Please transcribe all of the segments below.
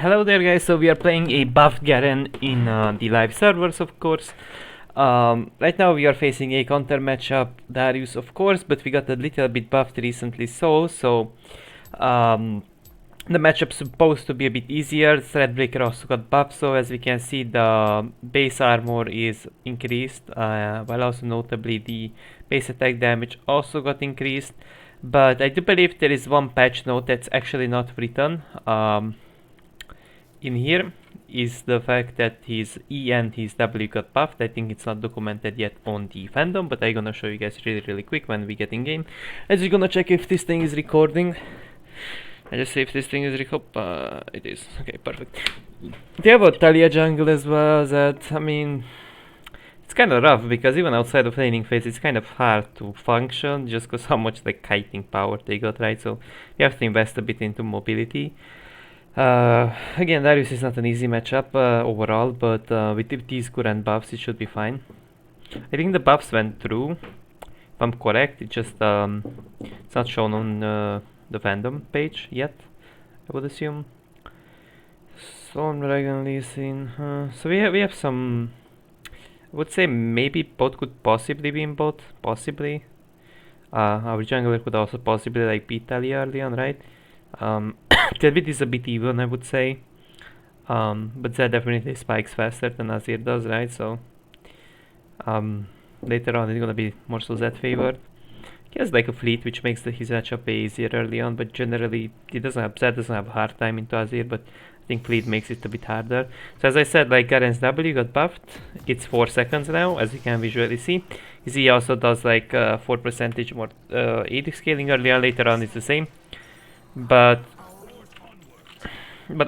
Hello there guys, so we are playing a buffed Garen in the live servers, of course. Right now we are facing a counter matchup, Darius of course, but we got a little bit buffed recently, so the matchup's supposed to be a bit easier. Threadbreaker also got buffed, so as we can see the base armor is increased, while also notably the base attack damage also got increased. But I do believe there is one patch note that's actually not written in here, is the fact that his E and his W got buffed. I think it's not documented yet on the fandom, but I'm gonna show you guys really quick when we get in game. I'm just gonna check if this thing is recording. I just see if this thing is it is. Okay, perfect. They have a Talia jungle as well, that, I mean, it's kind of rough because even outside of laning phase it's kind of hard to function just because how much like kiting power they got, right? So you have to invest a bit into mobility. Again, Darius is not an easy matchup overall, but with these current buffs it should be fine. I think the buffs went through, if I'm correct. It just it's not shown on the fandom page yet, I would assume. Storm Dragon Lee Sin. So we have some. I would say maybe bot could possibly be in bot, possibly. Our jungler could also possibly like beat Talia early on, right? That bit is a bit even, I would say. But Zed definitely spikes faster than Azir does, right? So later on it's gonna be more so Zed favored. He has like a fleet which makes his matchup way easier early on, but generally Zed doesn't have a hard time into Azir, but I think fleet makes it a bit harder. So as I said, like Garen's W got buffed. It's 4 seconds now, as you can visually see. His E also does like 4% more AD scaling early on, later on it's the same. But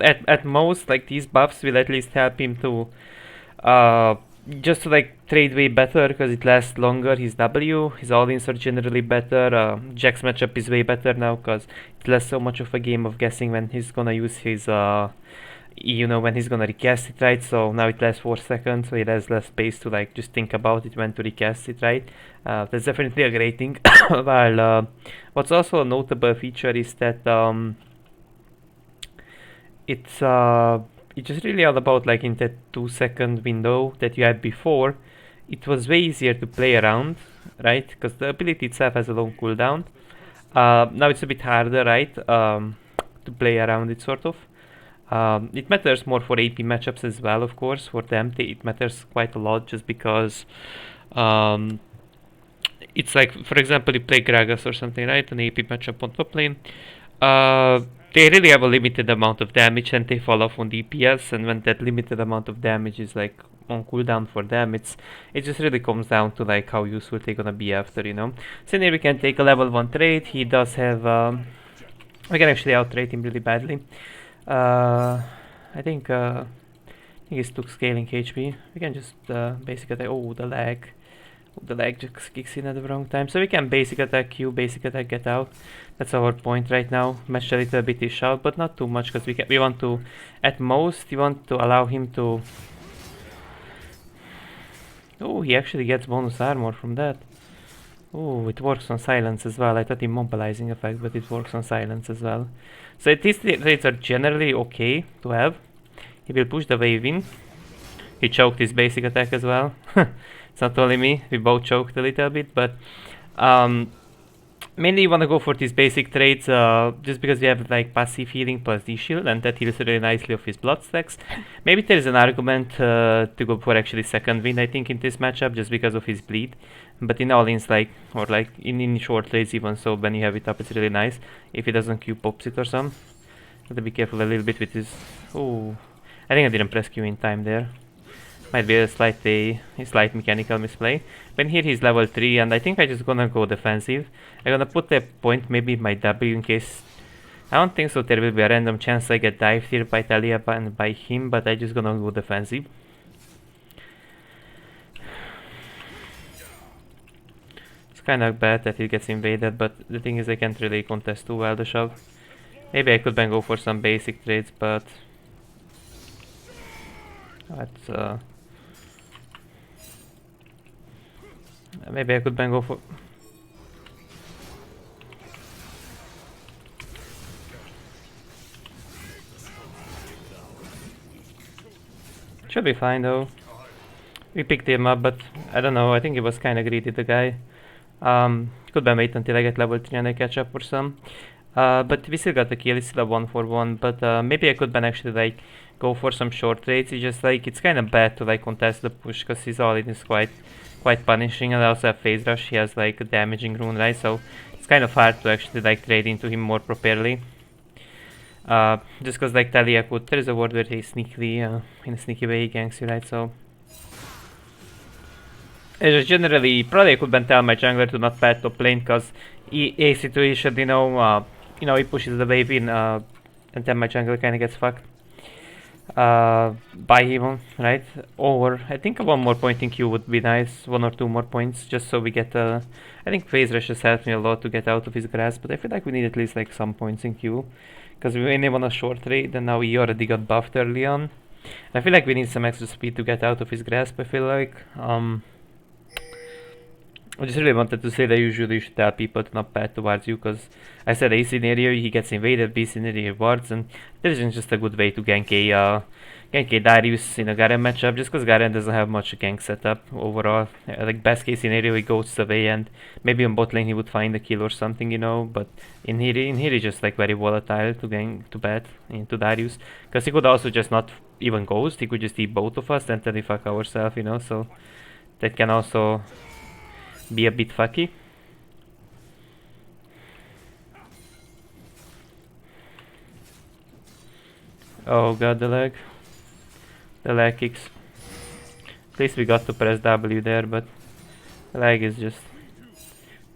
at most, like, these buffs will at least help him to just to like trade way better because it lasts longer. His W, his all-ins are generally better. Jack's matchup is way better now because it's less so much of a game of guessing when he's gonna use his when he's gonna recast it, right? So now it lasts 4 seconds, so he has less space to like just think about it when to recast it, right? That's definitely a great thing. While what's also a notable feature is that it's just really all about like in that 2 second window that you had before. It was way easier to play around, right? Because the ability itself has a long cooldown. Now it's a bit harder, right? To play around it, sort of. It matters more for AP matchups as well, of course. For them, it matters quite a lot just because it's like, for example, you play Gragas or something, right? An AP matchup on top lane. They really have a limited amount of damage and they fall off on DPS, and when that limited amount of damage is like on cooldown for them, it just really comes down to like how useful they're gonna be after, you know. So here we can take a level 1 trade. He does have we can actually out trade him really badly. I think he's took scaling HP. We can just basic attack. Oh, the lag. The lag just kicks in at the wrong time. So we can basic attack Q, basic attack get out. That's our point right now. Match a little bit is out, but not too much because we want to, at most, we want to allow him to. Oh, he actually gets bonus armor from that. Oh, it works on silence as well. I thought immobilizing effect, but it works on silence as well. So these traits are generally okay to have. He will push the wave in. He choked his basic attack as well. It's not only me, we both choked a little bit, but mainly you want to go for these basic traits just because we have like passive healing plus D-shield, and that heals really nicely off his blood stacks. Maybe there is an argument to go for actually second wind, I think, in this matchup just because of his bleed. But in all-ins, like, or like in short trades even, so when you have it up it's really nice. If he doesn't Q pops it or some. Have to be careful a little bit with his. Oh, I think I didn't press Q in time there. Might be a slight mechanical misplay. But here he's level 3 and I think I'm just gonna go defensive. I'm gonna put a point maybe in my W in case. I don't think so there will be a random chance I get dived here by Talia and by him, but I'm just gonna go defensive. It's kinda bad that he gets invaded, but the thing is I can't really contest too well the shove. Maybe I could then go for some basic trades, but that's maybe I could then go for. Should be fine though. We picked him up, but I don't know, I think he was kinda greedy, the guy. Could be wait until I get level 3 and I catch up or some. But we still got the kill, it's still a 1-for-1, but maybe I could then actually like go for some short trades. It's just like, it's kinda bad to like contest the push, cause his all-in is quite punishing, and I also have phase rush, he has like a damaging rune, right? So it's kind of hard to actually like trade into him more properly. Just cause like Talia could, there is a word where he sneakily, in a sneaky way he ganks you, right? So I just generally, probably I could then tell my jungler to not pad top lane, cause a situation, you know, he pushes the wave in, and then my jungler kinda gets fucked. By him, right? Or I think one more point in Q would be nice, 1 or 2 more points, just so we get. I think phase rush has helped me a lot to get out of his grasp, but I feel like we need at least like some points in Q, because we mainly want a short trade, and now we already got buffed early on. And I feel like we need some extra speed to get out of his grasp. I feel like. I just really wanted to say that usually you should tell people to not pad towards you, because I said A scenario he gets invaded, B scenario wards, and this isn't just a good way to gank a Darius in a Garen matchup, just because Garen doesn't have much gank setup overall. Like best case scenario he goes away and maybe on bot lane he would find a kill or something, you know, but in here he's just like very volatile to gank, to bet into Darius, because he could also just not even ghost, he could just eat both of us and then we fuck ourselves, you know, so that can also be a bit fucky. Oh god, the lag. The lag kicks. At least we got to press W there, but the lag is just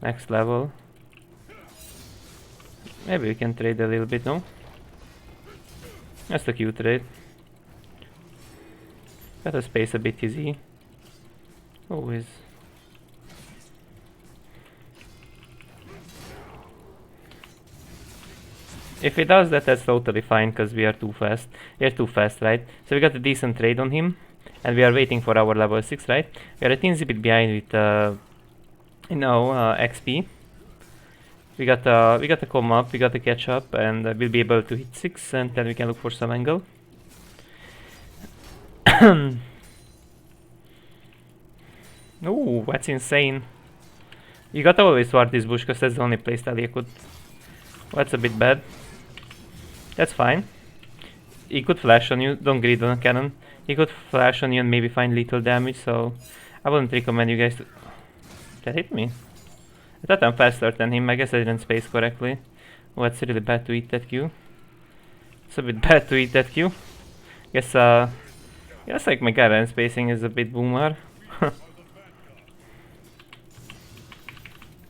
next level. Maybe we can trade a little bit, no? That's the Q trade. Got to space a bit easy. Always. If he does that, that's totally fine, because we are too fast. We are too fast, right? So we got a decent trade on him, and we are waiting for our level 6, right? We are a teensy bit behind with, XP. We got to come up, we got to catch up, and we'll be able to hit 6, and then we can look for some angle. Ooh, that's insane. You gotta always ward this bush, because that's the only place Talia could. Well, that's a bit bad. That's fine. He could flash on you, don't greed on a cannon. He could flash on you and maybe find lethal damage, so I wouldn't recommend you guys to... That hit me. I thought I'm faster than him, I guess I didn't space correctly. Oh, it's really bad to eat that Q. It's a bit bad to eat that Q. Guess like my Garen spacing is a bit boomer.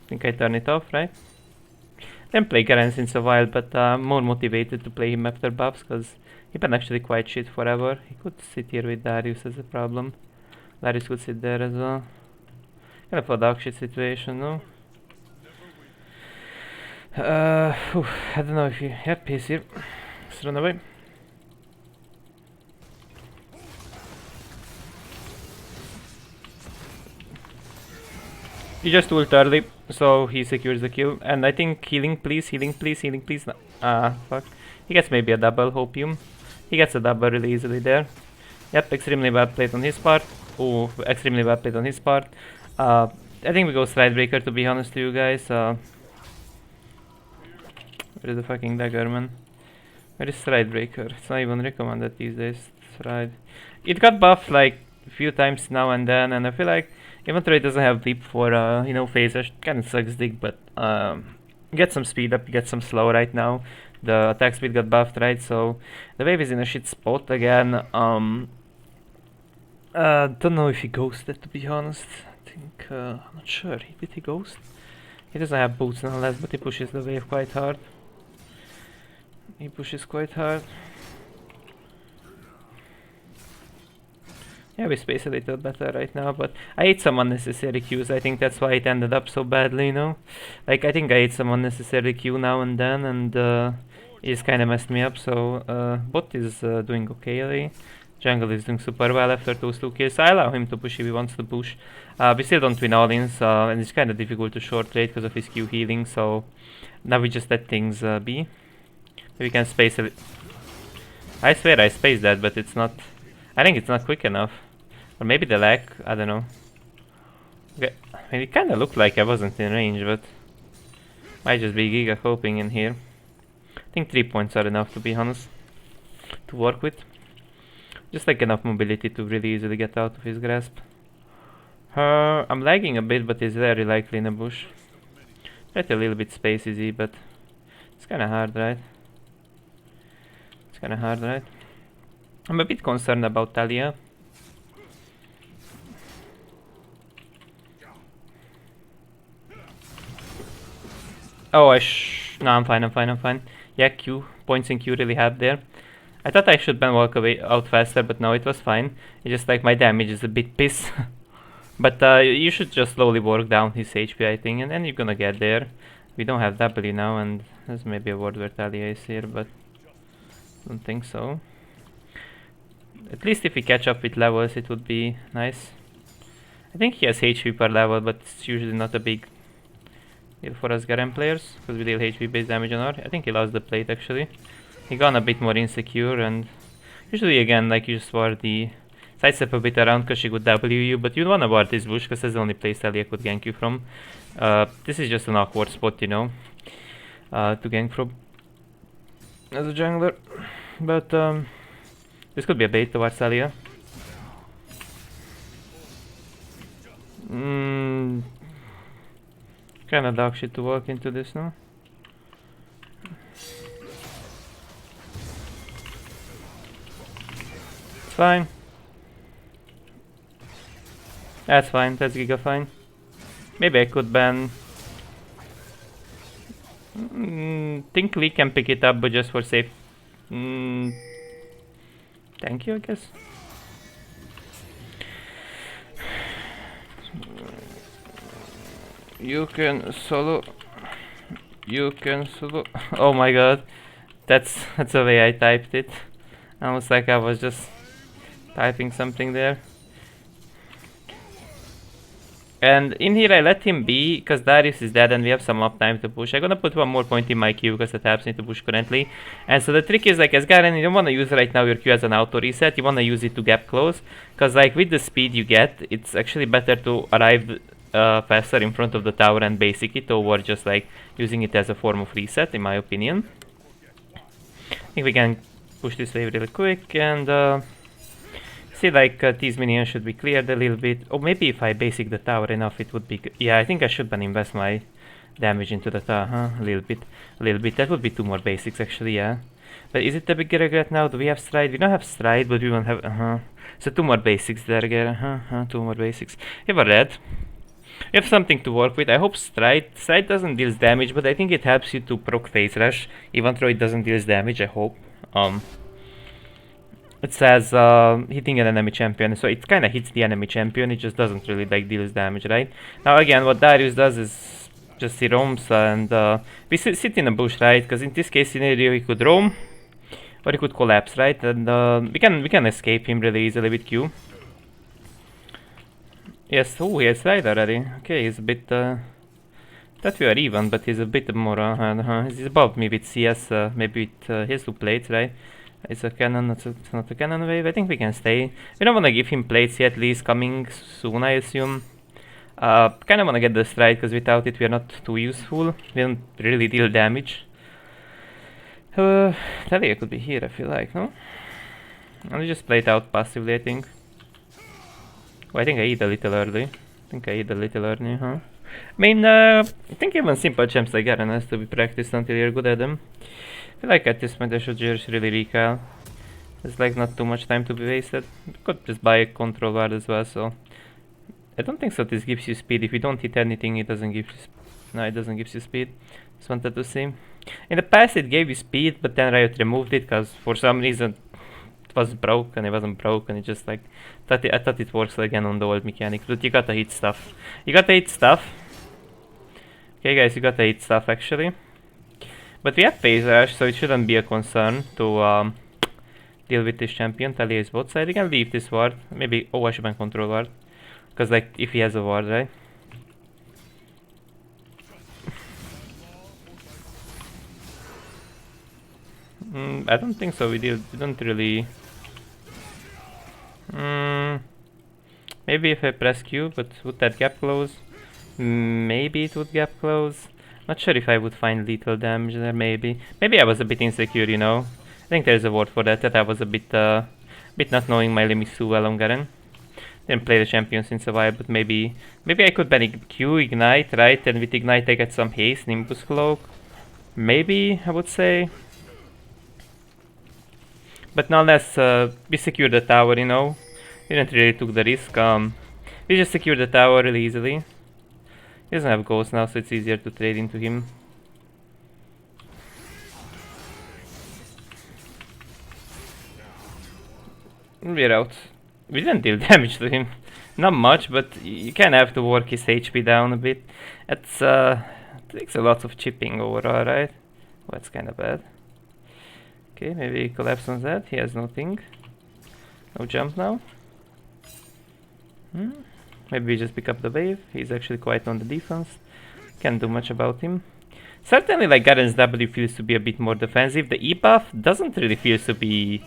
Think I turn it off, right? Didn't play Garen since a while, but more motivated to play him after buffs, because he been actually quite shit forever. He could sit here with Darius as a problem. Darius could sit there as well. Kind of a dog shit situation, no? I don't know if you have pace here. Let's run away. He just ult early, so he secures the kill. And I think healing please, healing please, healing please. Fuck. He gets maybe a double, hopium. He gets a double really easily there. Yep, extremely bad played on his part. Oh, extremely bad played on his part. I think we go Stride Breaker, to be honest to you guys. Where is the fucking dagger, man? Where is Stride Breaker? It's not even recommended these days. Stride. It got buffed like a few times now and then, and I feel like even though it doesn't have leap for phase rush, kinda sucks dick, but get some speed up, get some slow right now. The attack speed got buffed, right? So the wave is in a shit spot again. Don't know if he ghosted, to be honest. I think I'm not sure. Did he ghost? He doesn't have boots nonetheless, but he pushes the wave quite hard. He pushes quite hard. Yeah, we space a little better right now, but I ate some unnecessary Qs. I think that's why it ended up so badly, you know? Like, I think I ate some unnecessary Q now and then, and it just kinda messed me up, so bot is doing okay. Jungle is doing super well after those 2 kills. I allow him to push if he wants to push. We still don't win all-ins, and it's kinda difficult to short trade because of his Q healing, so now we just let things be. We can space a bit. I swear I spaced that, but it's not... I think it's not quick enough. Or maybe the lag, I don't know. Okay. I mean, it kinda looked like I wasn't in range, but might just be Giga coping in here. I think 3 points are enough, to be honest, to work with. Just like enough mobility to really easily get out of his grasp. I'm lagging a bit, but he's very likely in a bush. Right, a little bit space easy, but it's kinda hard, right? It's kinda hard, right? I'm a bit concerned about Talia. Oh, no, I'm fine, I'm fine, I'm fine. Yeah, Q. Points in Q really helped there. I thought I should walk away out faster, but no, it was fine. It's just like my damage is a bit piss. But you should just slowly work down his HP, I think, and then you're gonna get there. We don't have W now, and there's maybe a word where Talia is here, but I don't think so. At least if we catch up with levels, it would be nice. I think he has HP per level, but it's usually not a big deal for us Garen players, because we deal HP based damage on her. I think he lost the plate actually. He gone a bit more insecure, and usually again, like, you just ward the sidestep a bit around because she could W you, but you wanna ward this bush because that's the only place Talia could gank you from. This is just an awkward spot, you know, to gank from as a jungler. But this could be a bait towards Talia. Kinda dog shit to walk into this now. It's fine. That's fine, that's Giga fine. Maybe I could ban... think Lee can pick it up, but just for safe... thank you, I guess. You can solo... You can solo... Oh my god. That's the way I typed it. Almost like I was just typing something there. And in here I let him be, because Darius is dead and we have some uptime to push. I'm gonna put one more point in my Q because it helps me to push currently. And so the trick is, like, as Garen, you don't wanna use right now your Q as an auto reset, you wanna use it to gap close. Because like with the speed you get, it's actually better to arrive faster in front of the tower and basic it over just like using it as a form of reset, in my opinion. I think we can push this wave really quick and see, like, these minions should be cleared a little bit. Or maybe if I basic the tower enough, it would be good. Yeah, I think I should invest my damage into the tower, huh? A little bit. That would be 2 more basics, actually, yeah. But is it a big regret now? Do we have stride? We don't have stride, but we won't have, So 2 more basics there, Garen, 2 more basics. We have a red. We have something to work with. I hope stride doesn't deal damage, but I think it helps you to proc phase rush, even though it doesn't deal damage, I hope. It says hitting an enemy champion, so it kinda hits the enemy champion, it just doesn't really like deals damage, right? Now again, what Darius does is just he roams and we sit in a bush, right? Because in this case scenario he could roam or he could collapse, right? And we can escape him really easily with Q. Yes, oh, he has slide already. Okay, he's a bit that we are even, but he's a bit more he's above me with CS, maybe with his 2 plates, right? It's a cannon, it's not a cannon wave. I think we can stay. We don't wanna give him plates yet, Lee's coming soon, I assume. Kinda wanna get the stride, because without it we are not too useful. We don't really deal damage. Talia could be here, I feel like, no? I'll just play it out passively, I think. Oh, I think I eat a little early. I mean, I think even simple champs like Garen has to be practiced until you're good at them. I feel like at this point I should just really recall. There's like not too much time to be wasted. We could just buy a control ward as well, so... I don't think so this gives you speed. If you don't hit anything, it doesn't give you no, it doesn't give you speed. Just wanted to see. In the past it gave you speed, but then Riot removed it, because for some reason it was broken, it wasn't broken, it just like... I thought it works again on the old mechanics, but you gotta hit stuff. Okay guys, you gotta hit stuff actually. But we have phase rush, so it shouldn't be a concern to deal with this champion. Talia is bot side. We can leave this ward. Maybe... Oh, I should ban control ward. Because, like, if he has a ward, right? I don't think so. We don't really... Maybe if I press Q, but would that gap close? Maybe it would gap close. Not sure if I would find lethal damage there, maybe. Maybe I was a bit insecure, you know. I think there's a word for that, that I was a bit not knowing my limits too well on Garen. Didn't play the champion since a while, but maybe I could ban Q, Ignite, right? And with Ignite I get some haste, Nimbus Cloak. Maybe, I would say. But nonetheless, we secured the tower, you know. We didn't really took the risk. We just secured the tower really easily. He doesn't have ghosts now, so it's easier to trade into him. We're out. We didn't deal damage to him. Not much, but you kind of have to work his HP down a bit. It's takes a lot of chipping overall, right? Oh, that's kind of bad. Okay, maybe collapse on that. He has nothing. No jump now. Maybe we just pick up the wave. He's actually quite on the defense. Can't do much about him. Certainly, like, Garen's W feels to be a bit more defensive. The E buff doesn't really feel to be...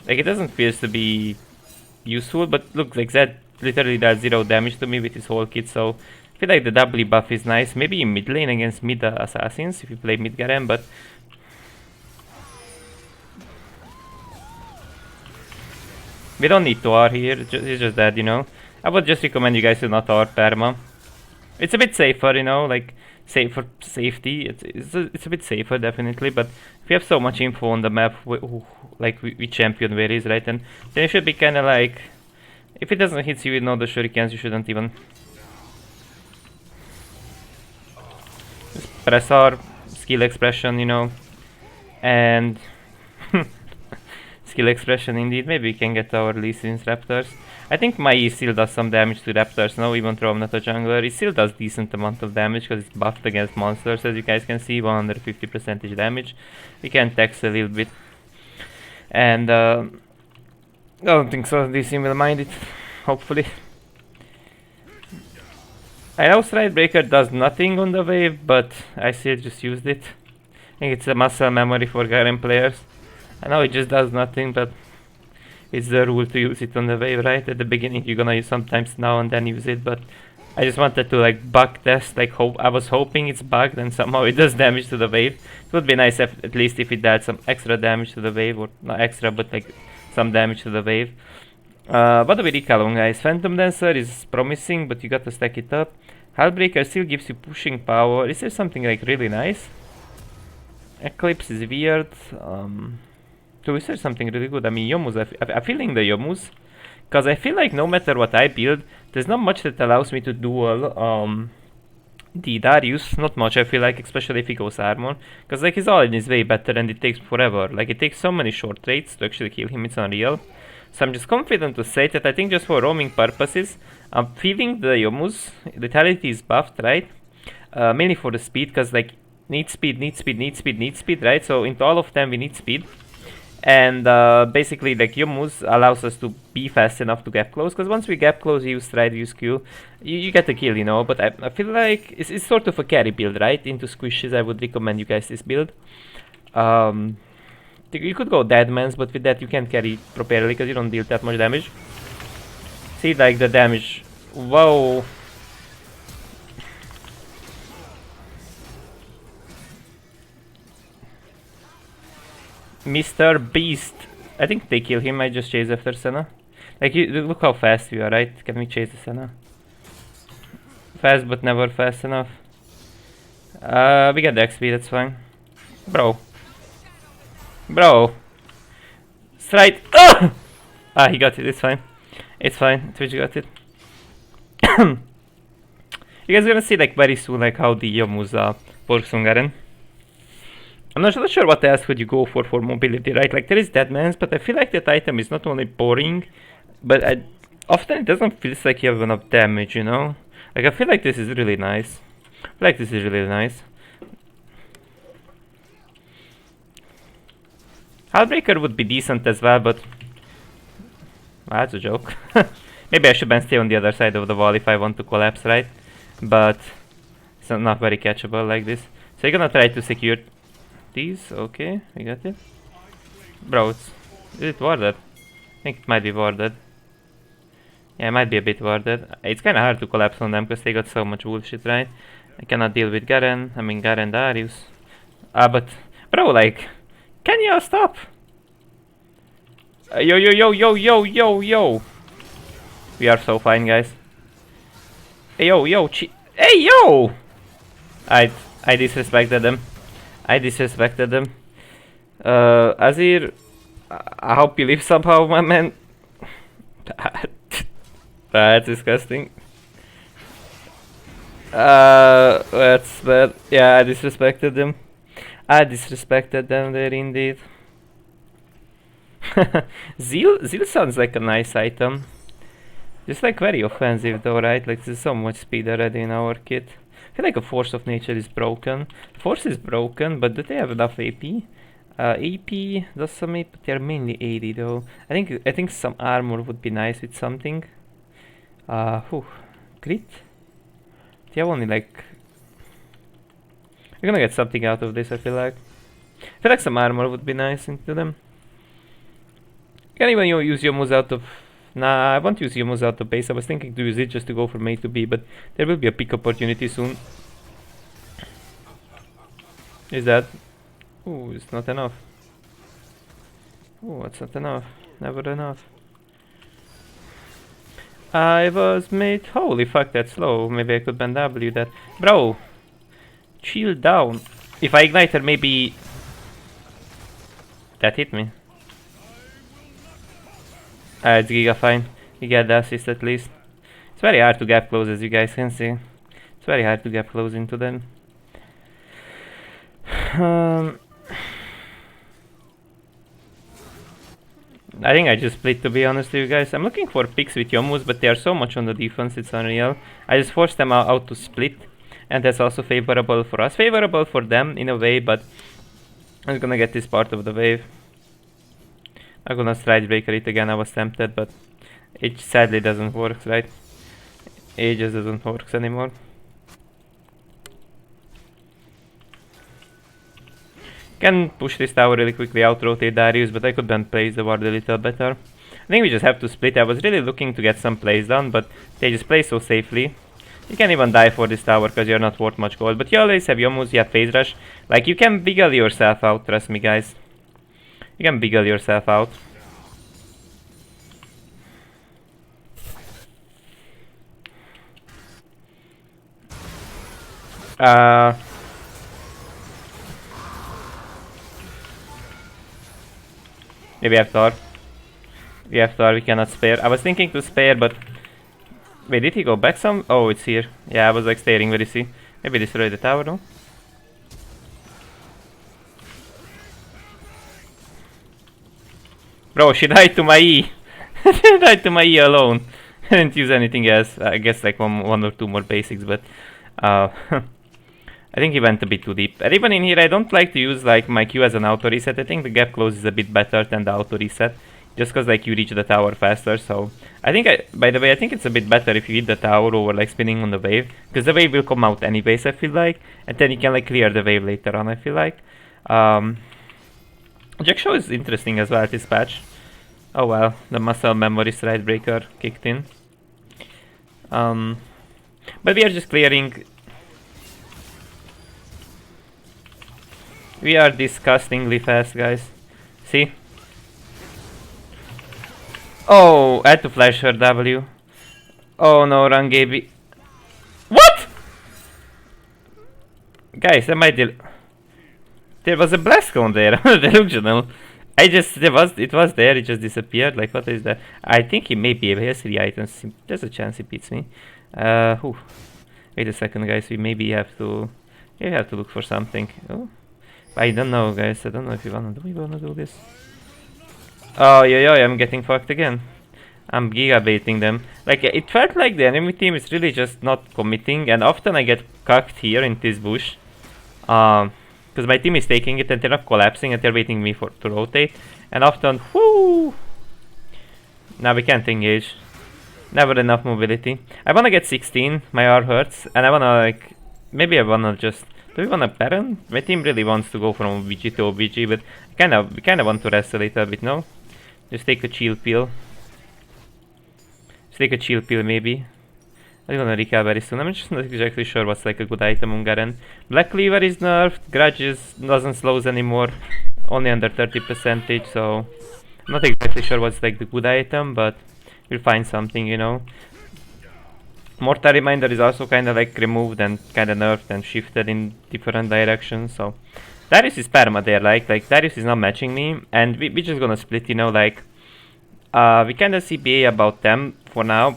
Like, it doesn't feel to be useful, but look, like, that literally does 0 damage to me with his whole kit, so I feel like the W buff is nice. Maybe in mid lane against mid assassins, if you play mid Garen, but... We don't need to R here, it's just that, you know. I would just recommend you guys to not R perma. It's a bit safer, you know, like, for safety, it's a bit safer, definitely, but if you have so much info on the map, like, which champion where is, right, and then you should be kinda like, if it doesn't hit you with all the shurikens, you shouldn't even just press R, skill expression, you know, and skill expression indeed. Maybe we can get our Lee Sin's Raptors. I think my E still does some damage to Raptors now, even though I'm not a jungler. It still does decent amount of damage because it's buffed against monsters, as you guys can see, 150% damage. We can tax a little bit. And I don't think so, Lee Sin will mind it, hopefully. I know Stride Breaker does nothing on the wave, but I still just used it. I think it's a muscle memory for Garen players. I know it just does nothing, but it's the rule to use it on the wave, right? At the beginning you're gonna use sometimes now and then use it, but I just wanted to like bug test, like I was hoping it's bugged and somehow it does damage to the wave. It would be nice if, at least if it does some extra damage to the wave, or not extra, but like some damage to the wave. What do we recall on, guys? Phantom Dancer is promising, but you got to stack it up. Hullbreaker still gives you pushing power. Is there something like really nice? Eclipse is weird. So is there something really good? I mean, Yomu's, I'm feeling the Yomu's, because I feel like no matter what I build, there's not much that allows me to duel the Darius. Not much, I feel like, especially if he goes armor, because like his all-in is way better and it takes forever. Like it takes so many short trades to actually kill him, it's unreal. So I'm just confident to say that I think just for roaming purposes, I'm feeling the Yomu's. Lethality is buffed, right? Mainly for the speed, because like need speed, right? So into all of them we need speed. And basically, like, Yomu's allows us to be fast enough to gap close, because once we gap close, you use Stride, use Q, you get the kill, you know. But I feel like it's sort of a carry build, right? Into squishes, I would recommend you guys this build. You could go Deadman's, but with that you can't carry properly, because you don't deal that much damage. See, like, the damage. Whoa. Mr. Beast. I think they kill him. I just chase after Senna. Like, look how fast we are, right? Can we chase the Senna? Fast, but never fast enough. We get the XP, that's fine. Bro. Stride. Ah, he got it, it's fine. It's fine, Twitch got it. You guys are gonna see, like, very soon, like, how the Yomu's works on Garen. I'm not sure what else would you go for mobility, right? Like, there is Deadman's, but I feel like that item is not only boring, but often it doesn't feel like you have enough damage, you know? Like, I feel like this is really nice. Hullbreaker would be decent as well, but... that's a joke. Maybe I should stay on the other side of the wall if I want to collapse, right? But... it's not very catchable like this. So you're gonna try to secure... these, okay, we got it. Bro, is it warded? I think it might be warded. Yeah, it might be a bit worded. It's kinda hard to collapse on them because they got so much bullshit, right? I cannot deal with Garen. I mean, Garen Darius. But, bro, like, can you stop? Yo, yo, yo, yo, yo, yo, yo. We are so fine, guys. Hey, yo, yo, hey, yo! I disrespected them. I disrespected them. Azir, I hope you live somehow, my man. That's disgusting. That's bad. Yeah, I disrespected them. I disrespected them there indeed. Zeal sounds like a nice item. Just like very offensive though, right? Like there's so much speed already in our kit. I feel like a Force of Nature is broken. Force is broken, but do they have enough AP? AP does some AP, but they're mainly 80 though. I think some armor would be nice with something. Crit? They have only like... We're gonna get something out of this, I feel like. I feel like some armor would be nice into them. You can even use Yomu's out of... Nah, I won't use Yomu's out of base. I was thinking to use it just to go from A to B, but there will be a pick opportunity soon. Is that... Ooh, it's not enough. Ooh, it's not enough. Never enough. I was made... Holy fuck, that's slow. Maybe I could bend W that. Bro! Chill down. If I ignite her, maybe... That hit me. It's Giga fine. You get the assist at least. It's very hard to gap close, as you guys can see. It's very hard to gap close into them. I think I just split, to be honest with you guys. I'm looking for picks with Yomus, but they are so much on the defense, it's unreal. I just forced them out to split, and that's also favorable for us. Favorable for them in a way, but I'm gonna get this part of the wave. I'm gonna stride breaker it again. I was tempted, but it sadly doesn't work, right? It just doesn't work anymore. Can push this tower really quickly, out rotate Darius, but I could then place the ward a little better. I think we just have to split. I was really looking to get some plays done, but they just play so safely. You can even die for this tower because you're not worth much gold. But you always have Yomus, you have phase rush. Like, you can biggle yourself out, trust me, guys. You can biggle yourself out. Maybe we have Thor. We have Thor, we cannot spare. I was thinking to spare, but... Wait, did he go back some? Oh, it's here. Yeah, I was like staring where is he? Maybe destroy the tower, no? Bro, she died to my E. She died to my E alone. I didn't use anything else. I guess like one or two more basics, but... I think he went a bit too deep. And even in here, I don't like to use like my Q as an auto reset. I think the gap close is a bit better than the auto reset, just because like you reach the tower faster. So I think by the way, I think it's a bit better if you hit the tower over like spinning on the wave, because the wave will come out anyways, I feel like, and then you can like clear the wave later on, I feel like. Jack Show is interesting as well, this patch. Oh well, the muscle memory stride breaker kicked in. But we are just clearing. We are disgustingly fast, guys. See? Oh, I had to flash her W. Oh no, run Gaby. What? Guys, I might there was a blast cone there, delusional. It was there, it just disappeared. Like, what is that? I think he may be able, he has 3 items. There's a chance he beats me. Wait a second, guys, we have to look for something. Oh. I don't know, guys. I don't know if we wanna do this. Oh, yeah, I'm getting fucked again. I'm giga-baiting them. Like, it felt like the enemy team is really just not committing, and often I get cucked here in this bush. Because my team is taking it and they're not collapsing and they're waiting me to rotate. And often, whoo! Now we can't engage. Never enough mobility. I wanna get 16, my R hurts, and I wanna like... Maybe I wanna just... Do we want a Baron? My team really wants to go from OBG to OBG, but we kinda want to rest a little bit, no? Just take a chill pill. Let's take a chill pill maybe. I'm gonna recap very soon. I'm just not exactly sure what's like a good item on Garen. Black Cleaver is nerfed, Grudges doesn't slows anymore, only under 30%, so I'm not exactly sure what's like the good item, but we'll find something, you know. Mortal Reminder is also kinda like removed and kinda nerfed and shifted in different directions, so Darius is perma there, like Darius is not matching me, and we just gonna split, you know, like we kinda CBA about them for now.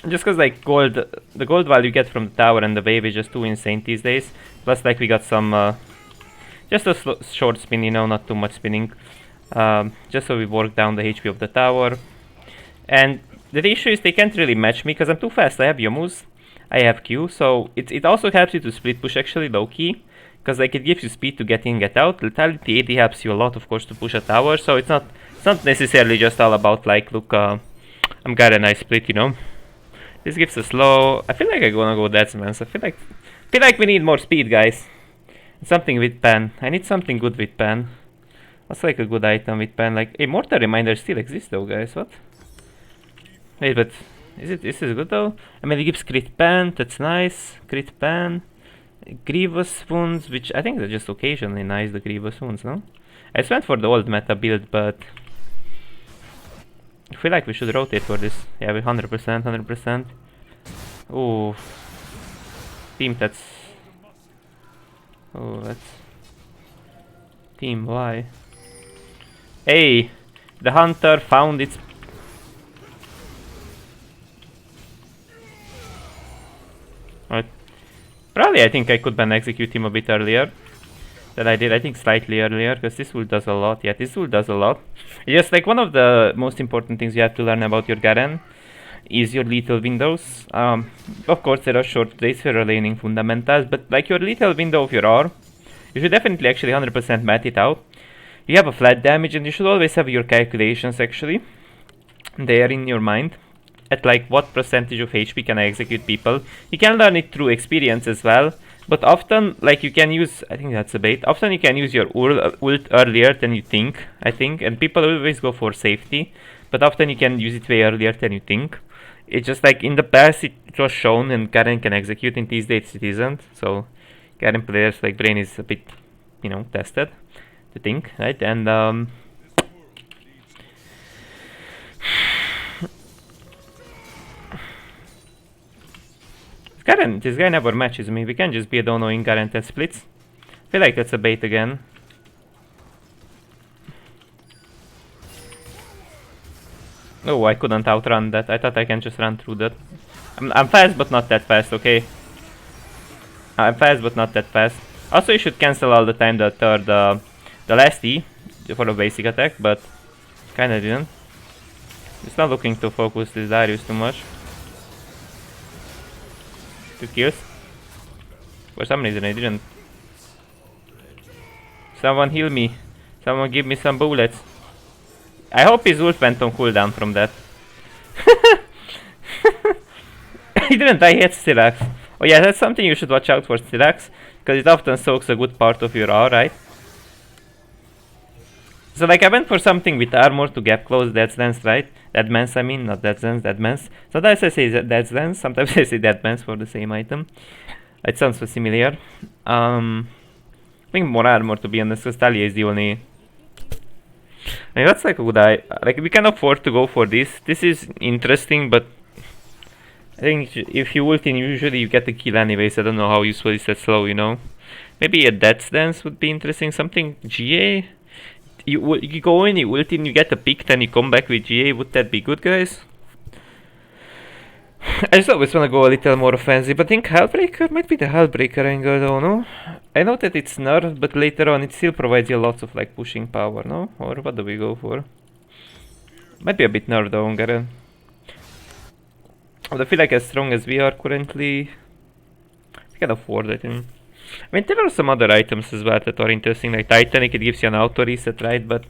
Just cause like the gold value you get from the tower and the wave is just too insane these days. Plus like we got some, just a short spin, you know, not too much spinning. Just so we work down the HP of the tower. And the issue is they can't really match me because I'm too fast. I have Yomus, I have Q, so it also helps you to split push actually low key. Because like it gives you speed to get in, get out. Lethality 80 helps you a lot, of course, to push a tower. So it's not necessarily just all about like, look, I'm got a nice split, you know. This gives a slow. I feel like I'm gonna go Deadsman's. I feel like we need more speed, guys. Something with pen. I need something good with pen. What's like a good item with pen? Like a Mortal Reminder still exists though, guys. What? Wait, but is this good though? I mean, it gives crit pen. That's nice. Crit pen. Grievous wounds, which I think they're just occasionally nice. The grievous wounds, no? I just went for the old meta build, but I feel like we should rotate for this. Yeah, we 100%. Ooh. Team, that's... Oh, that's... Team, why? Hey! The hunter found its... Right. Probably I think I could ban execute him a bit earlier than I did. I think slightly earlier, because this tool does a lot. Yeah, this tool does a lot. It's just like one of the most important things you have to learn about your Garen is your lethal windows. Of course there are short plays for laning fundamentals, but like your lethal window of your R, you should definitely actually 100% mat it out. You have a flat damage and you should always have your calculations actually there in your mind. At like what percentage of HP can I execute people. You can learn it through experience as well. But often, like you can use, I think that's a bait, often you can use your ult earlier than you think, I think. And people always go for safety. But often you can use it way earlier than you think. It's just like in the past it was shown and Garen can execute, in these days it isn't. So Garen players like brain is a bit, you know, tested to think, right? And this guy never matches me. We can just be a dono in Garen and splits. I feel like that's a bait again. Oh, I couldn't outrun that. I thought I can just run through that. I'm fast, but not that fast, okay? I'm fast, but not that fast. Also, you should cancel all the time the last E for the basic attack, but kinda didn't. It's not looking to focus this Darius too much. 2 kills. For some reason I didn't. Someone heal me. Someone give me some bullets. I hope his ult went on cooldown from that. He didn't die yet, Stilax. Oh yeah, that's something you should watch out for, Stilax. Because it often soaks a good part of your R, right? So like I went for something with armor to gap close Deadslands, right? Deadmans, I mean, not Deadslands, Deadmans. Sometimes I say Deadslands, sometimes I say Deadmans for the same item. It sounds so similar. I think more armor, to be honest, because Talia is the only... I mean, that's like a good eye. Like, we can afford to go for this. This is interesting, but I think if you ult in, usually you get the kill anyways. I don't know how useful is that slow, you know? Maybe a Death Dance would be interesting. Something GA? You go in, you ult in, you get a pick, then you come back with GA. Would that be good, guys? I just always want to go a little more offensive, but I think Hellbreaker might be the Hellbreaker angle though, no? I know that it's nerfed, but later on it still provides you lots of like pushing power, no? Or what do we go for? Might be a bit nerfed though on Garen. But I feel like as strong as we are currently, we can afford it. I mean, there are some other items as well that are interesting, like Titanic, it gives you an auto reset, right? But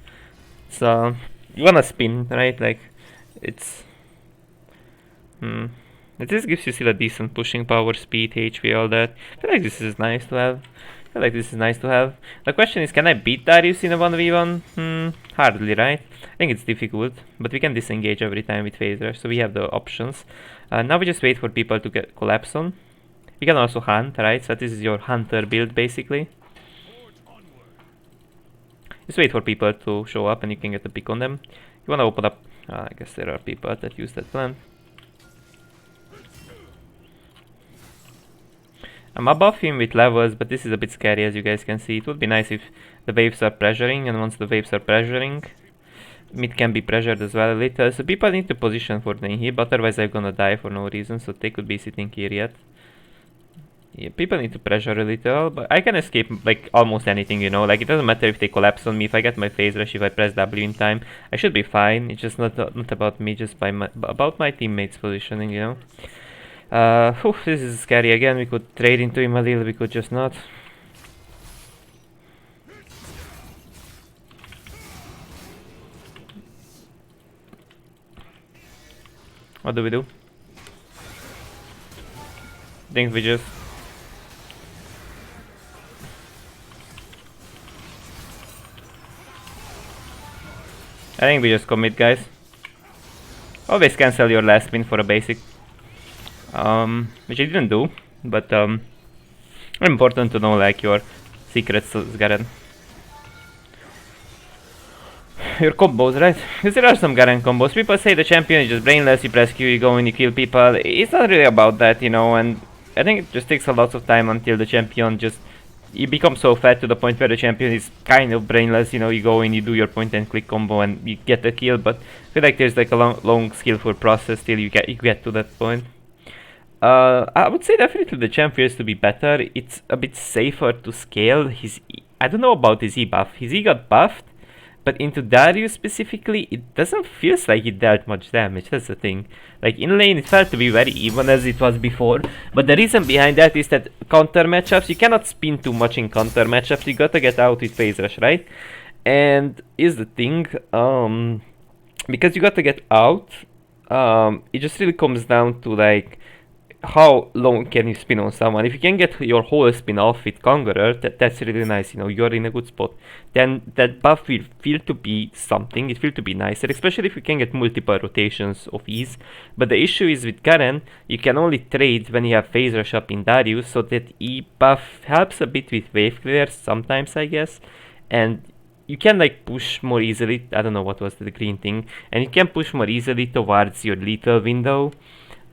it's you wanna spin, right? Like, it's... This gives you still a decent pushing power, speed, HP, all that. I feel like this is nice to have. I feel like this is nice to have. The question is, can I beat Darius in a 1v1? Hardly, right? I think it's difficult, but we can disengage every time with phase rush, so we have the options. Now we just wait for people to get collapse on. You can also hunt, right? So this is your hunter build, basically. Just wait for people to show up and you can get a pick on them. You wanna open up... I guess there are people that use that plan. I'm above him with levels, but this is a bit scary, as you guys can see. It would be nice if the waves are pressuring, and once the waves are pressuring, mid can be pressured as well a little. So people need to position for the inhib, otherwise I'm gonna die for no reason, so they could be sitting here yet. Yeah, people need to pressure a little, but I can escape like almost anything, you know. Like, it doesn't matter if they collapse on me, if I get my phase rush, if I press W in time, I should be fine. It's just not about me, just about my teammates positioning, you know. This is scary again. We could trade into him a little, we could just not. What do we do? Think we just... I think we just commit, guys. Always cancel your last win for a basic. Which I didn't do, but important to know like your secrets, Garen. Your combos, right? Because there are some Garen combos. People say the champion is just brainless, you press Q, you go and you kill people. It's not really about that, you know, and I think it just takes a lot of time until the champion just... You become so fat to the point where the champion is kind of brainless, you know, you go in, you do your point and click combo and you get the kill, but I feel like there's like a long skillful process till you get to that point. I would say definitely the champ feels to be better. It's a bit safer to scale. I don't know about his E buff. His E got buffed, but into Darius specifically, it doesn't feel like it dealt much damage. That's the thing. Like, in lane, it felt to be very even as it was before, but the reason behind that is that counter matchups, you cannot spin too much in counter matchups. You gotta get out with phase rush, right? And is the thing, because you gotta get out, it just really comes down to like how long can you spin on someone. If you can get your whole spin off with Conqueror, that's really nice, you know, you're in a good spot. Then that buff will feel to be something, it feels to be nicer, especially if you can get multiple rotations of ease. But the issue is with Garen, you can only trade when you have phase rush up in Darius, so that E buff helps a bit with wave clears sometimes, I guess. And you can like push more easily, I don't know what was the green thing, and you can push more easily towards your lethal window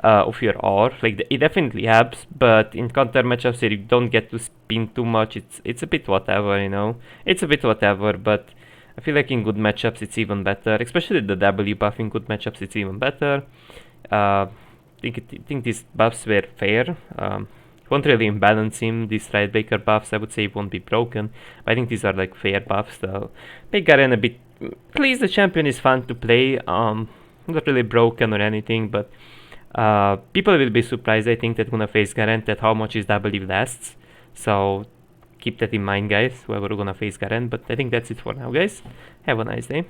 of your R. Like, it definitely helps, but in counter matchups where you don't get to spin too much, it's a bit whatever, you know. It's a bit whatever, but I feel like in good matchups it's even better, especially the W buff in good matchups, it's even better. I think these buffs were fair. Won't really imbalance him. These Stride Breaker buffs, I would say, won't be broken, but I think these are like fair buffs. So make Garen a bit... At least the champion is fun to play. Not really broken or anything, but people will be surprised, I think, that gonna face Garen, that how much his W lasts. So keep that in mind, guys, whoever gonna face Garen. But I think that's it for now, guys. Have a nice day.